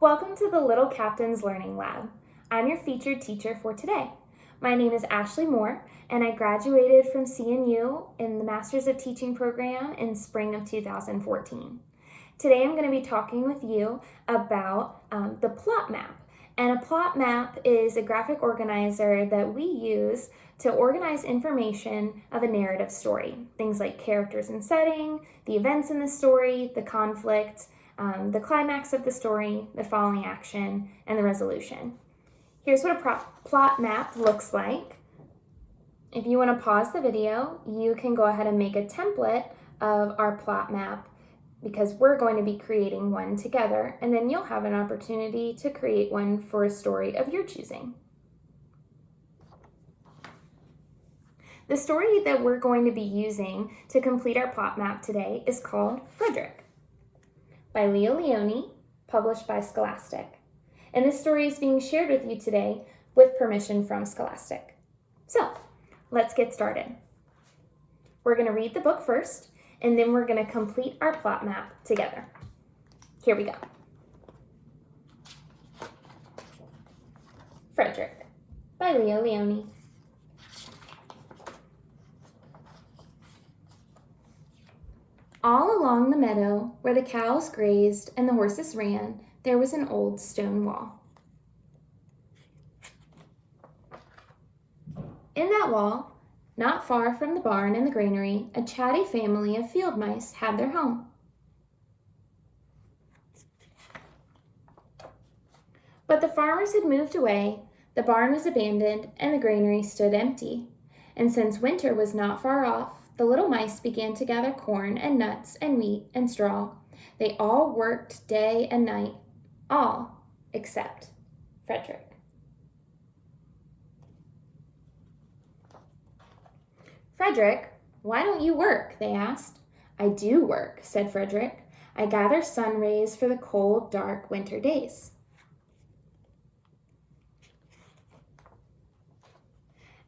Welcome to the Little Captain's Learning Lab. I'm your featured teacher for today. My name is Ashley Moore, and I graduated from CNU in the Masters of Teaching program in spring of 2014. Today I'm going to be talking with you about the plot map. And a plot map is a graphic organizer that we use to organize information of a narrative story. Things like characters and setting, the events in the story, the conflict, the climax of the story, the following action, and the resolution. Here's what a plot map looks like. If you want to pause the video, you can go ahead and make a template of our plot map because we're going to be creating one together, and then you'll have an opportunity to create one for a story of your choosing. The story that we're going to be using to complete our plot map today is called Frederick, by Lionni, published by Scholastic. And this story is being shared with you today with permission from Scholastic. So, let's get started. We're going to read the book first, and then we're going to complete our plot map together. Here we go. Frederick, by Lionni. All along the meadow, where the cows grazed and the horses ran, there was an old stone wall. In that wall, not far from the barn and the granary, a chatty family of field mice had their home. But the farmers had moved away, the barn was abandoned, and the granary stood empty. And since winter was not far off, the little mice began to gather corn and nuts and wheat and straw. They all worked day and night, all except Frederick. Frederick, why don't you work? They asked. I do work, said Frederick. I gather sun rays for the cold, dark winter days.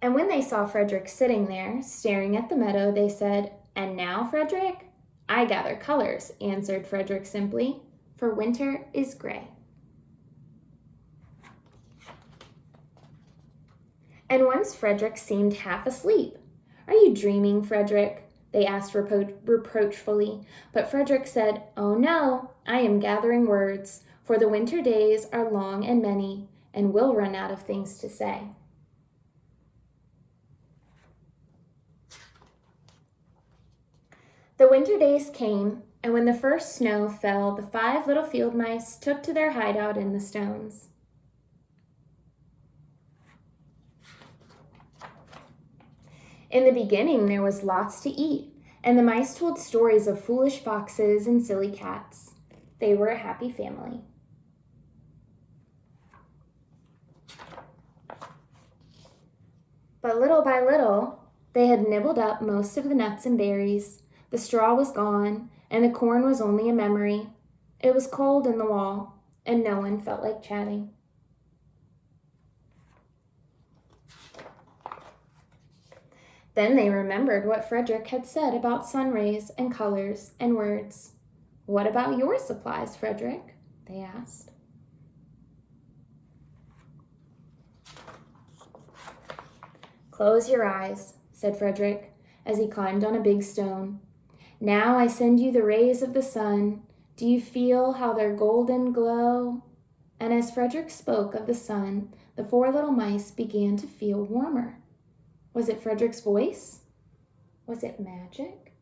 And when they saw Frederick sitting there, staring at the meadow, they said, And now, Frederick? I gather colors, answered Frederick simply, for winter is gray. And once Frederick seemed half asleep. Are you dreaming, Frederick? They asked reproachfully, but Frederick said, Oh no, I am gathering words, for the winter days are long and many, and we'll run out of things to say. The winter days came, and when the first snow fell, the 5 little field mice took to their hideout in the stones. In the beginning, there was lots to eat, and the mice told stories of foolish foxes and silly cats. They were a happy family. But little by little, they had nibbled up most of the nuts and berries. The straw was gone, and the corn was only a memory. It was cold in the wall, and no one felt like chatting. Then they remembered what Frederick had said about sun rays and colors and words. What about your supplies, Frederick? They asked. Close your eyes, said Frederick, as he climbed on a big stone. Now I send you the rays of the sun. Do you feel how their golden glow? And as Frederick spoke of the sun, the 4 little mice began to feel warmer. Was it Frederick's voice? Was it magic?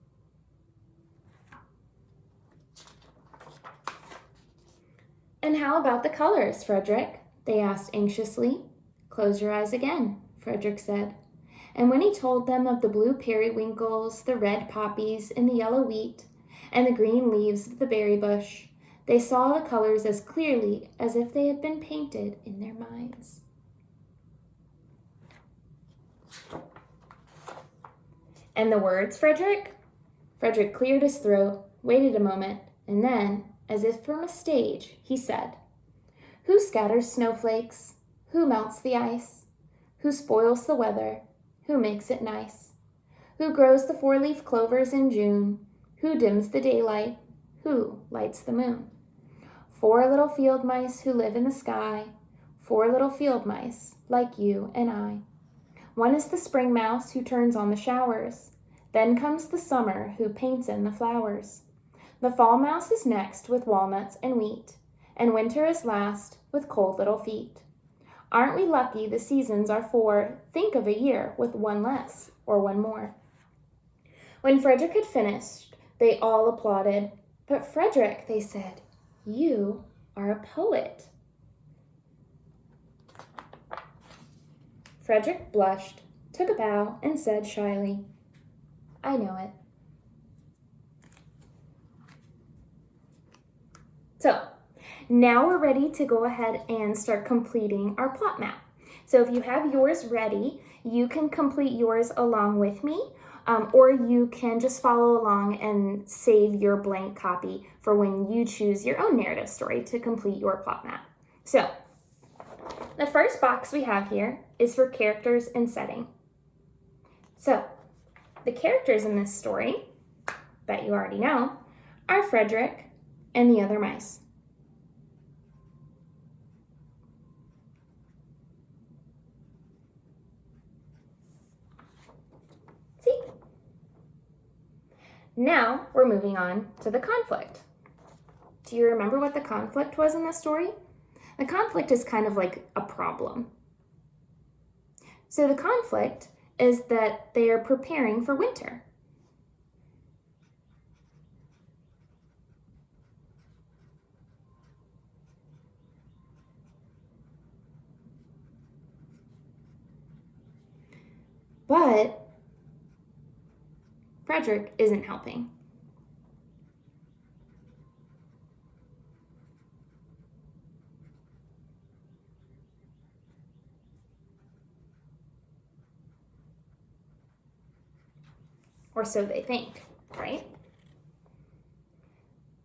And how about the colors, Frederick? They asked anxiously. Close your eyes again, Frederick said. And when he told them of the blue periwinkles, the red poppies, and the yellow wheat, and the green leaves of the berry bush, they saw the colors as clearly as if they had been painted in their minds. And the words, Frederick? Frederick cleared his throat, waited a moment, and then, as if from a stage, he said, Who scatters snowflakes? Who melts the ice? Who spoils the weather? Who makes it nice? Who grows the 4-leaf clovers in June? Who dims the daylight? Who lights the moon? 4 little field mice who live in the sky, 4 little field mice like you and I. One is the spring mouse who turns on the showers. Then comes the summer who paints in the flowers. The fall mouse is next with walnuts and wheat, and winter is last with cold little feet. Aren't we lucky the seasons are 4? Think of a year with one less or one more. When Frederick had finished, they all applauded. But Frederick, they said, you are a poet. Frederick blushed, took a bow, and said shyly, I know it. So, now we're ready to go ahead and start completing our plot map. So if you have yours ready, you can complete yours along with me, or you can just follow along and save your blank copy for when you choose your own narrative story to complete your plot map. So, the first box we have here is for characters and setting. So, the characters in this story, that you already know, are Frederick and the other mice. See? Now we're moving on to the conflict. Do you remember what the conflict was in this story? The conflict is kind of like a problem. So the conflict is that they are preparing for winter. But Frederick isn't helping. Or so they think, right?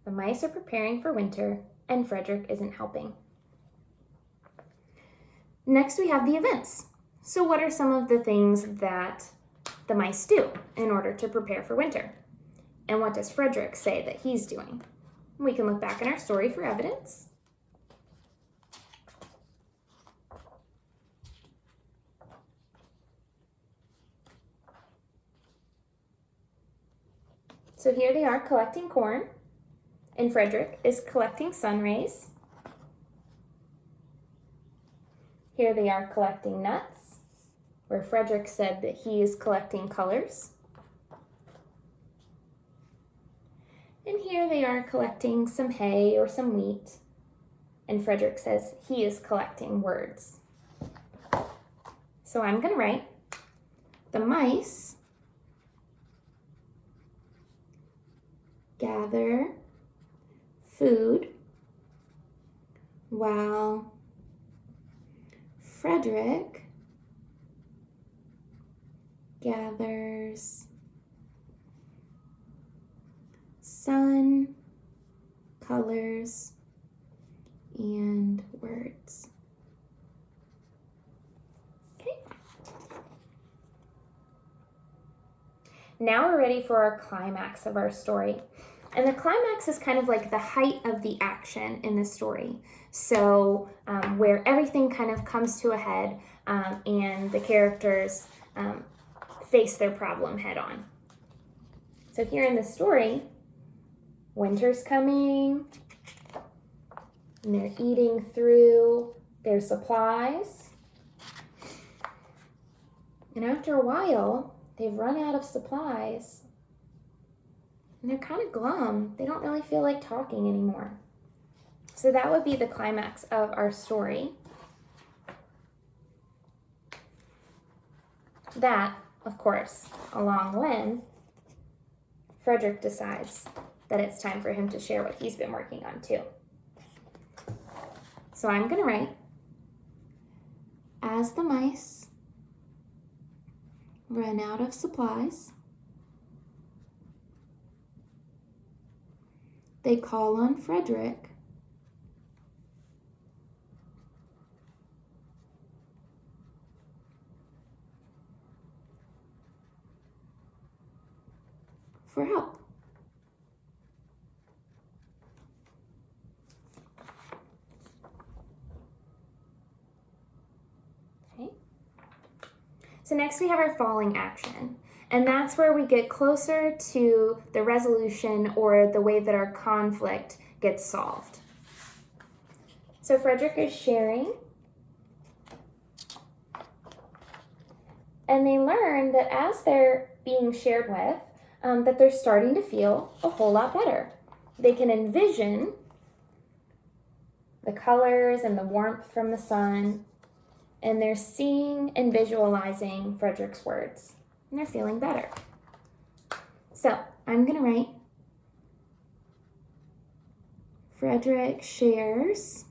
The mice are preparing for winter, and Frederick isn't helping. Next, we have the events. So what are some of the things that the mice do in order to prepare for winter? And what does Frederick say that he's doing? We can look back in our story for evidence. So here they are collecting corn, and Frederick is collecting sun rays. Here they are collecting nuts, where Frederick said that he is collecting colors. And here they are collecting some hay or some wheat, and Frederick says he is collecting words. So I'm going to write, the mice gather food while Frederick gathers sun, colors, and words. Okay. Now we're ready for our climax of our story. And the climax is kind of like the height of the action in the story. So where everything kind of comes to a head and the characters face their problem head on. So here in the story, winter's coming, and they're eating through their supplies. And after a while, they've run out of supplies. And they're kind of glum. They don't really feel like talking anymore. So that would be the climax of our story. That, of course, along when Frederick decides that it's time for him to share what he's been working on too. So I'm going to write, as the mice run out of supplies, they call on Frederick for help. So next we have our falling action, and that's where we get closer to the resolution or the way that our conflict gets solved. So Frederick is sharing, and they learn that as they're being shared with, that they're starting to feel a whole lot better. They can envision the colors and the warmth from the sun, and they're seeing and visualizing Frederick's words, and they're feeling better. So I'm going to write, Frederick shares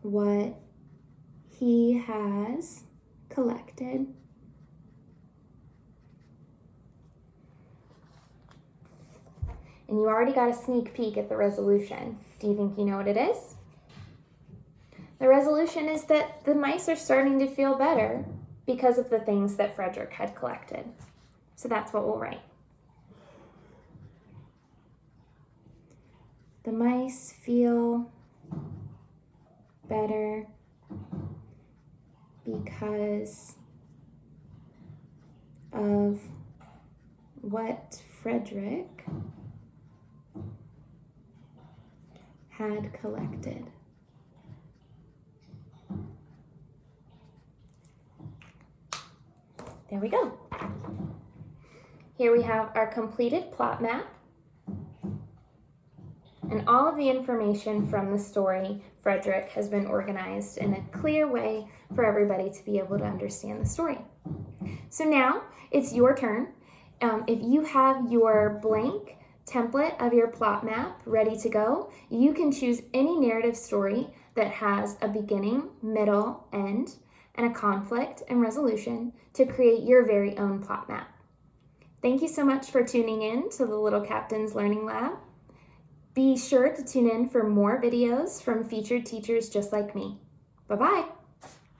what he has collected and you already got a sneak peek at the resolution. Do you think you know what it is? The resolution is that the mice are starting to feel better because of the things that Frederick had collected. So that's what we'll write. The mice feel better because of what Frederick had collected. There we go. Here we have our completed plot map and all of the information from the story. Frederick has been organized in a clear way for everybody to be able to understand the story. So now it's your turn. If you have your blank template of your plot map ready to go, you can choose any narrative story that has a beginning, middle, end, and a conflict and resolution to create your very own plot map. Thank you so much for tuning in to the Little Captain's Learning Lab. Be sure to tune in for more videos from featured teachers just like me. Bye-bye.